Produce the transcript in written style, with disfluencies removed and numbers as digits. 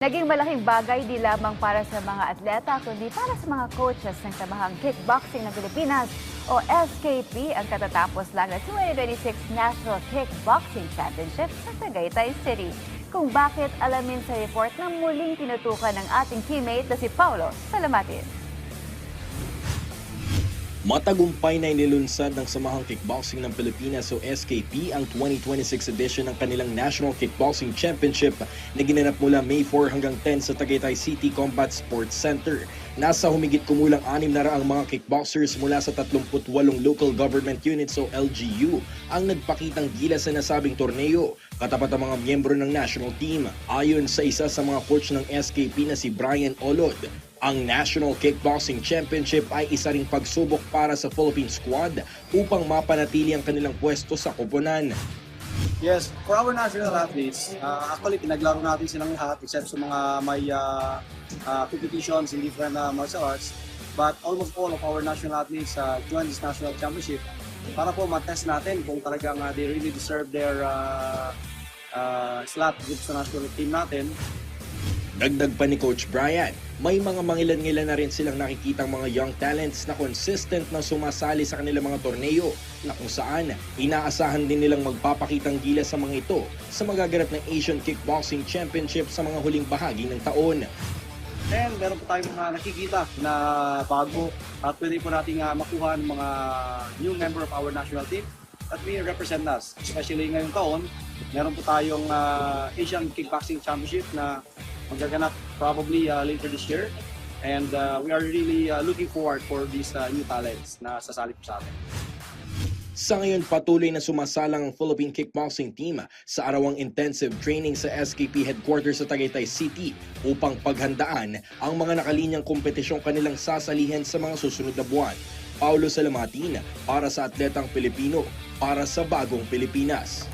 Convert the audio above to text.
Naging malaking bagay di lamang para sa mga atleta kundi para sa mga coaches ng Samahang Kickboxing ng Pilipinas o SKP ang katatapos lang ng 2026 National Kickboxing Championship sa Tagaytay City. Kung bakit, alamin sa report na muling tinutukan ng ating teammate na si Paulo Salamatin. Matagumpay na inilunsad ng Samahang Kickboxing ng Pilipinas o SKP ang 2026 edition ng kanilang National Kickboxing Championship na ginanap mula May 4 hanggang 10 sa Tagaytay City Combat Sports Center. Nasa humigit kumulang 600 mga kickboxers mula sa 38 local government units o LGU ang nagpakitang gilas sa nasabing torneo, katapat ang mga miyembro ng national team. Ayon sa isa sa mga coach ng SKP na si Brian Olod, ang National Kickboxing Championship ay isa ring pagsubok para sa Philippine squad upang mapanatili ang kanilang pwesto sa koponan. Yes, for our national athletes, actually pinaglaro natin silang lahat except sa mga may competitions in different martial arts. But almost all of our national athletes joined this national championship para po matest natin kung talagang they really deserve their slot dito sa national team natin. Dagdag pa ni Coach Brian, may mga mangilan-ngilan na rin silang nakikitang mga young talents na consistent na sumasali sa kanilang mga torneo na kung saan inaasahan din nilang magpapakitang gilas sa mga ito sa magaganap ng Asian Kickboxing Championship sa mga huling bahagi ng taon. And meron po tayong mga nakikita na bago at pwede po natin makuha ng mga new member of our national team that may represent us. Especially ngayong taon, meron po tayong Asian Kickboxing Championship na magaganap probably later this year. And we are really looking forward for these new talents na sasali po sa atin. Sa ngayon, patuloy na sumasalang ang Philippine Kickboxing Team sa arawang intensive training sa SKP headquarters sa Tagaytay City upang paghandaan ang mga nakalinyang kompetisyong kanilang sasalihan sa mga susunod na buwan. Paulo Salamatin para sa Atletang Pilipino, para sa Bagong Pilipinas.